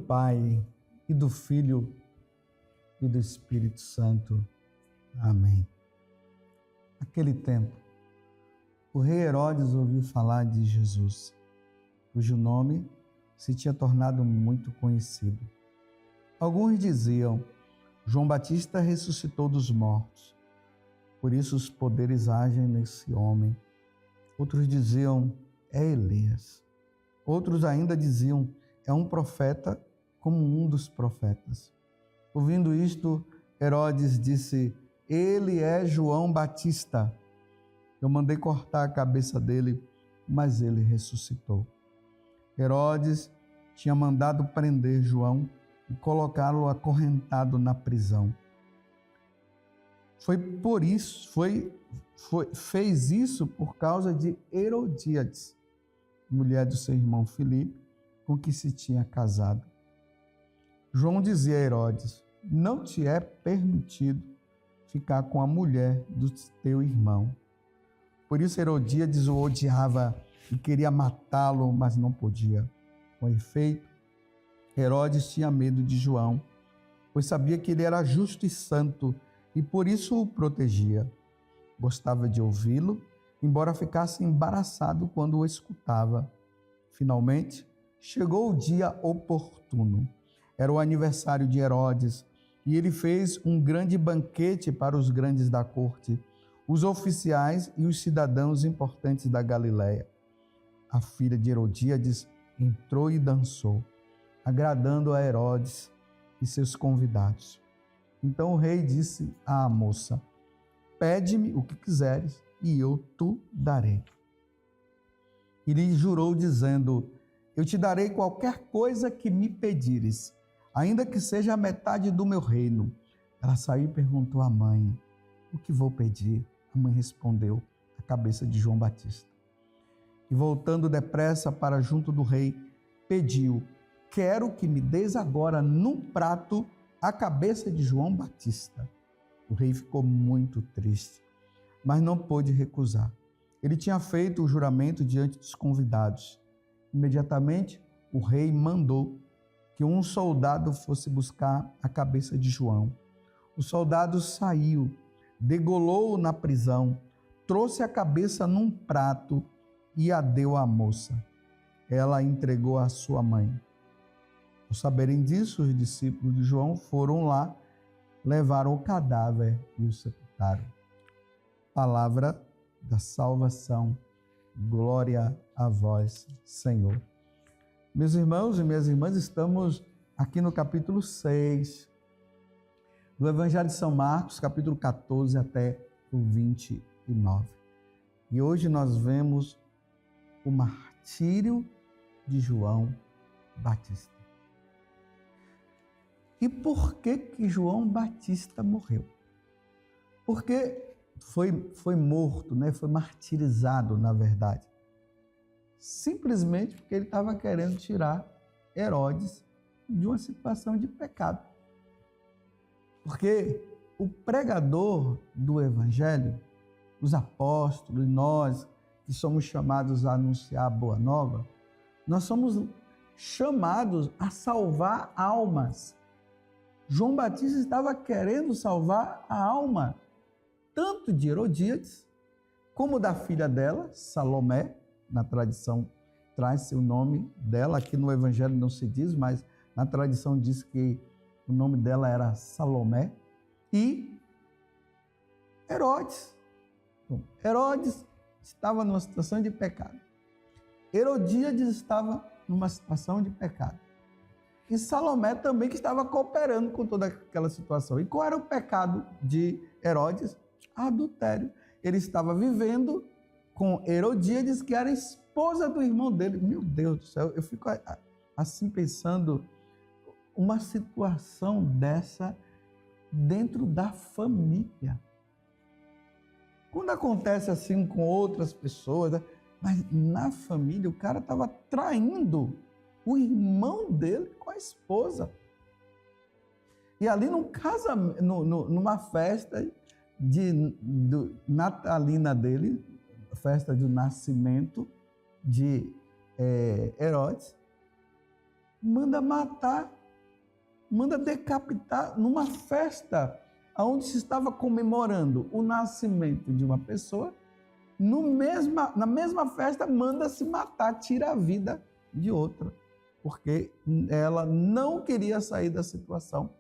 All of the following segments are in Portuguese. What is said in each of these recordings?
Pai, e do Filho, e do Espírito Santo. Amém. Naquele tempo, o rei Herodes ouviu falar de Jesus, cujo nome se tinha tornado muito conhecido. Alguns diziam: João Batista ressuscitou dos mortos, por isso os poderes agem nesse homem. Outros diziam: é Elias. Outros ainda diziam: é um profeta como um dos profetas. Ouvindo isto, Herodes disse: ele é João Batista. Eu mandei cortar a cabeça dele, mas ele ressuscitou. Herodes tinha mandado prender João e colocá-lo acorrentado na prisão. Fez isso por causa de Herodíades, mulher do seu irmão Filipe, com que se tinha casado. João dizia a Herodes: não te é permitido ficar com a mulher do teu irmão. Por isso Herodíades o odiava e queria matá-lo, mas não podia. Com efeito, Herodes tinha medo de João, pois sabia que ele era justo e santo e por isso o protegia. Gostava de ouvi-lo, embora ficasse embaraçado quando o escutava. Finalmente, chegou o dia oportuno. Era o aniversário de Herodes e ele fez um grande banquete para os grandes da corte, os oficiais e os cidadãos importantes da Galiléia. A filha de Herodíades entrou e dançou, agradando a Herodes e seus convidados. Então o rei disse à moça: pede-me o que quiseres e eu te darei. E lhe jurou dizendo: eu te darei qualquer coisa que me pedires, ainda que seja a metade do meu reino. Ela saiu e perguntou à mãe: o que vou pedir? A mãe respondeu: a cabeça de João Batista. E voltando depressa para junto do rei, pediu: quero que me des agora num prato a cabeça de João Batista. O rei ficou muito triste, mas não pôde recusar. Ele tinha feito o juramento diante dos convidados. Imediatamente, o rei mandou que um soldado fosse buscar a cabeça de João. O soldado saiu, degolou-o na prisão, trouxe a cabeça num prato e a deu à moça. Ela a entregou à sua mãe. Ao saberem disso, os discípulos de João foram lá, levaram o cadáver e o sepultaram. Palavra da salvação. Glória a vós, Senhor. Meus irmãos e minhas irmãs, estamos aqui no capítulo 6 do Evangelho de São Marcos, capítulo 14 até o 29. E hoje nós vemos o martírio de João Batista. E por que João Batista morreu? Porque foi morto, foi martirizado, na verdade. Simplesmente porque ele estava querendo tirar Herodes de uma situação de pecado. Porque o pregador do Evangelho, os apóstolos, nós que somos chamados a anunciar a boa nova, nós somos chamados a salvar almas. João Batista estava querendo salvar a alma, tanto de Herodíades, como da filha dela, Salomé. Na tradição traz-se o nome dela, aqui no Evangelho não se diz, mas na tradição diz que o nome dela era Salomé, e Herodes. Então, Herodes estava numa situação de pecado. Herodíades estava numa situação de pecado. E Salomé também, que estava cooperando com toda aquela situação. E qual era o pecado de Herodes? Adultério. Ele estava vivendo com Herodíades, que era esposa do irmão dele. Meu Deus do céu, eu fico assim pensando, uma situação dessa dentro da família. Quando acontece assim com outras pessoas, mas na família o cara estava traindo o irmão dele com a esposa. E ali numa festa natalina dele, festa do nascimento de Herodes, manda matar manda decapitar numa festa onde se estava comemorando o nascimento de uma pessoa. Na mesma festa, manda se matar, tira a vida de outra, porque ela não queria sair da situação.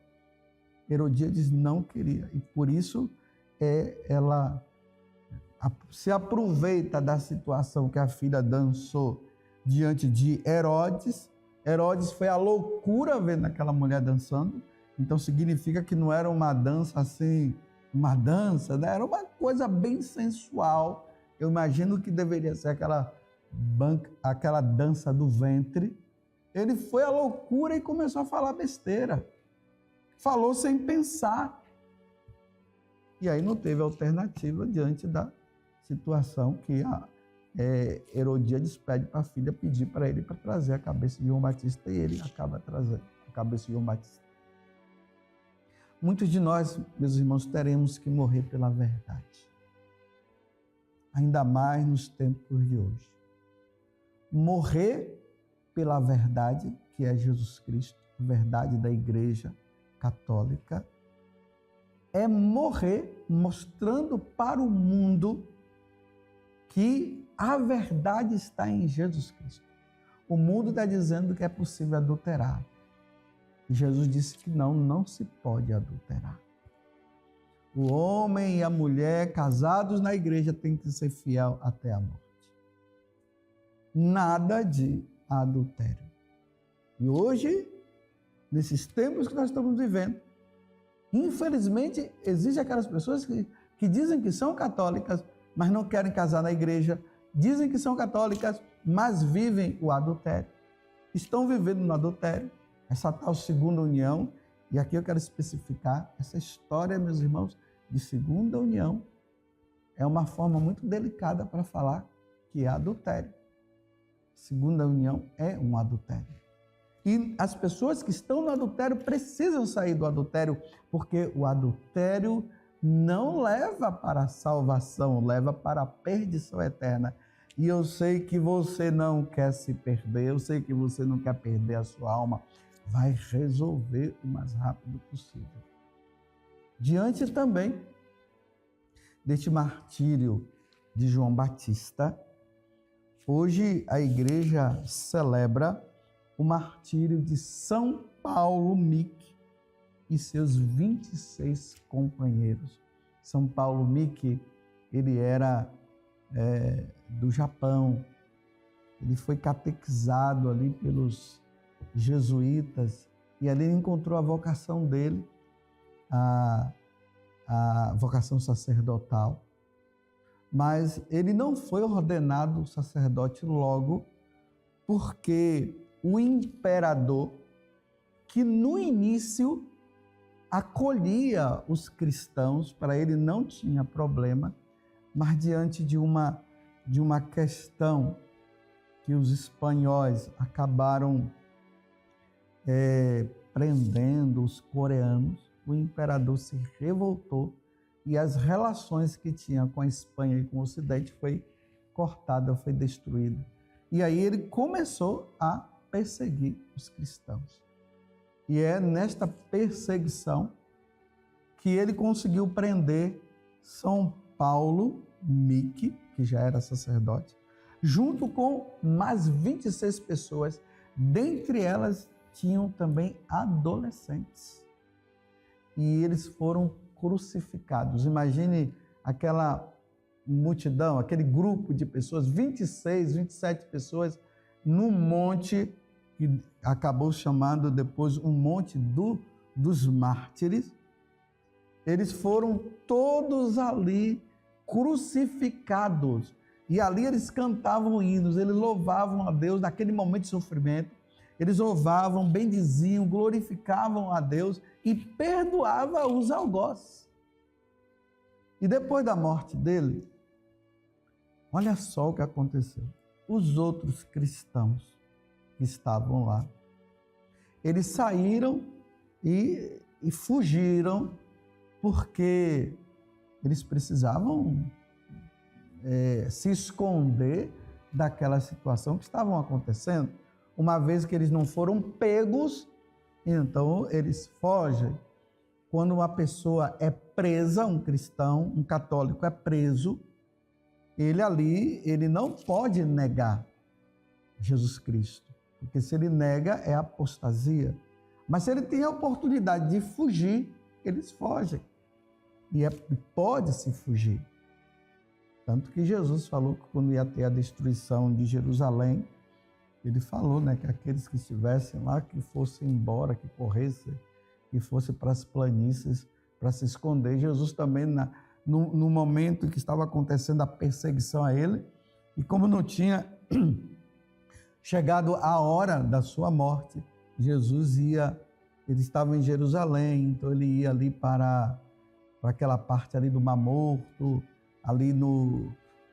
Herodíades não queria, e por isso ela se aproveita da situação que a filha dançou diante de Herodes. Herodes foi a loucura vendo aquela mulher dançando, então significa que não era uma dança assim, uma dança, né? Era uma coisa bem sensual. Eu imagino que deveria ser aquela dança do ventre. Ele foi à loucura e começou a falar besteira. Falou sem pensar. E aí não teve alternativa diante da situação que Herodíades pede para a filha pedir para ele para trazer a cabeça de João Batista, e ele acaba trazendo a cabeça de João Batista. Muitos de nós, meus irmãos, teremos que morrer pela verdade. Ainda mais nos tempos de hoje. Morrer pela verdade, que é Jesus Cristo, a verdade da Igreja Católica, é morrer mostrando para o mundo que a verdade está em Jesus Cristo. O mundo está dizendo que é possível adulterar. E Jesus disse que não se pode adulterar. O homem e a mulher casados na igreja têm que ser fiel até a morte. Nada de adultério. E hoje, nesses tempos que nós estamos vivendo, infelizmente, existem aquelas pessoas que dizem que são católicas, mas não querem casar na igreja. Dizem que são católicas, mas vivem o adultério. Estão vivendo no adultério, essa tal segunda união. E aqui eu quero especificar, essa história, meus irmãos, de segunda união é uma forma muito delicada para falar que é adultério. Segunda união é um adultério. E as pessoas que estão no adultério precisam sair do adultério, porque o adultério não leva para a salvação, leva para a perdição eterna. E eu sei que você não quer se perder, eu sei que você não quer perder a sua alma. Vai resolver o mais rápido possível. Diante também deste martírio de João Batista, hoje a igreja celebra o martírio de São Paulo Miki e seus 26 companheiros. São Paulo Miki, ele era do Japão, ele foi catequizado ali pelos jesuítas e ali ele encontrou a vocação dele, a vocação sacerdotal. Mas ele não foi ordenado sacerdote logo, porque o imperador, que no início acolhia os cristãos, para ele não tinha problema, mas diante de uma questão que os espanhóis acabaram prendendo os coreanos, o imperador se revoltou e as relações que tinha com a Espanha e com o Ocidente foi cortada, foi destruída. E aí ele começou a perseguir os cristãos. E é nesta perseguição que ele conseguiu prender São Paulo Miki, que já era sacerdote, junto com mais 26 pessoas, dentre elas tinham também adolescentes. E eles foram crucificados. Imagine aquela multidão, aquele grupo de pessoas, 26, 27 pessoas, num monte que acabou chamando depois um monte dos mártires. Eles foram todos ali crucificados. E ali eles cantavam hinos, eles louvavam a Deus naquele momento de sofrimento. Eles louvavam, bendiziam, glorificavam a Deus e perdoavam os algozes. E depois da morte dele, olha só o que aconteceu. Os outros cristãos que estavam lá, eles saíram e fugiram, porque eles precisavam se esconder daquela situação que estavam acontecendo, uma vez que eles não foram pegos Então, eles fogem. Quando uma pessoa é presa, um cristão, um católico é preso, ele não pode negar Jesus Cristo, porque se ele nega é apostasia. Mas se ele tem a oportunidade de fugir, eles fogem. E pode-se fugir. Tanto que Jesus falou que quando ia ter a destruição de Jerusalém, ele falou, né, que aqueles que estivessem lá, que fossem embora, que corressem, que fossem para as planícies para se esconder. Jesus também, no momento que estava acontecendo a perseguição a ele, e como não tinha chegado a hora da sua morte, ele estava em Jerusalém, então ele ia ali para aquela parte ali do Mar Morto, ali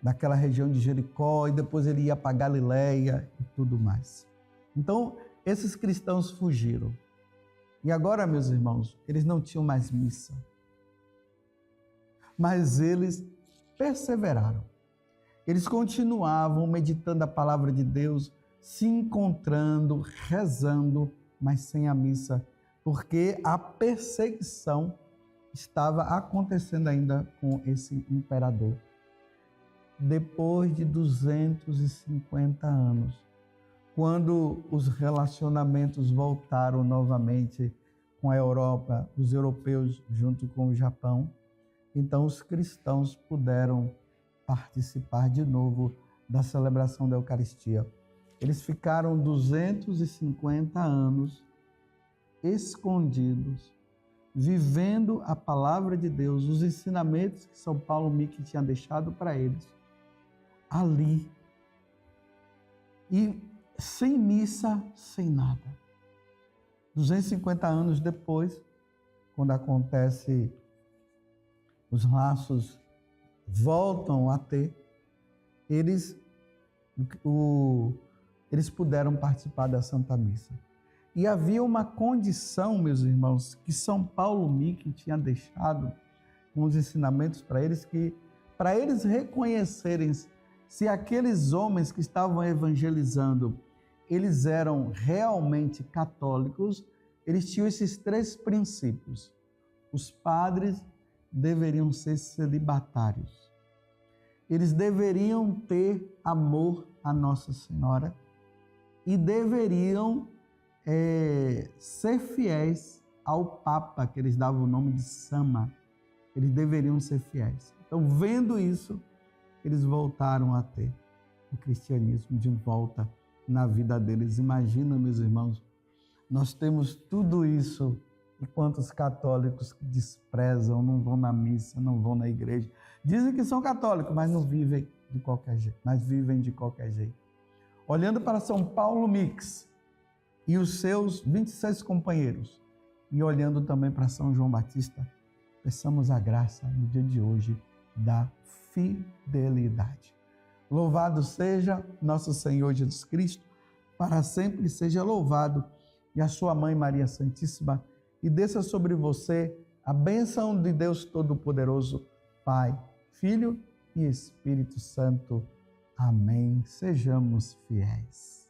naquela região de Jericó, e depois ele ia para Galileia e tudo mais. Então, esses cristãos fugiram. E agora, meus irmãos, eles não tinham mais missa. Mas eles perseveraram. Eles continuavam meditando a palavra de Deus, se encontrando, rezando, mas sem a missa, porque a perseguição estava acontecendo ainda com esse imperador. Depois de 250 anos, quando os relacionamentos voltaram novamente com a Europa, os europeus junto com o Japão, então os cristãos puderam participar de novo da celebração da Eucaristia. Eles ficaram 250 anos escondidos, vivendo a palavra de Deus, os ensinamentos que São Paulo Mick tinha deixado para eles, ali. E sem missa, sem nada. 250 anos depois, quando acontece, os laços voltam a ter, eles puderam participar da Santa Missa. E havia uma condição, meus irmãos, que São Paulo Mick tinha deixado com os ensinamentos para eles, que para eles reconhecerem se aqueles homens que estavam evangelizando, eles eram realmente católicos, eles tinham esses 3 princípios. Os padres deveriam ser celibatários. Eles deveriam ter amor a Nossa Senhora e deveriam ser fiéis ao Papa, que eles davam o nome de Sama. Eles deveriam ser fiéis. Então, vendo isso, eles voltaram a ter o cristianismo de volta na vida deles. Imagina, meus irmãos, nós temos tudo isso e quantos católicos que desprezam, não vão na missa, não vão na igreja. Dizem que são católicos, mas não vivem de qualquer jeito, mas vivem de qualquer jeito. Olhando para São Paulo Mix e os seus 26 companheiros, e olhando também para São João Batista, peçamos a graça no dia de hoje da fidelidade. Louvado seja nosso Senhor Jesus Cristo, para sempre seja louvado, e a sua mãe Maria Santíssima, e desça sobre você a bênção de Deus Todo-Poderoso, Pai, Filho e Espírito Santo. Amém. Sejamos fiéis.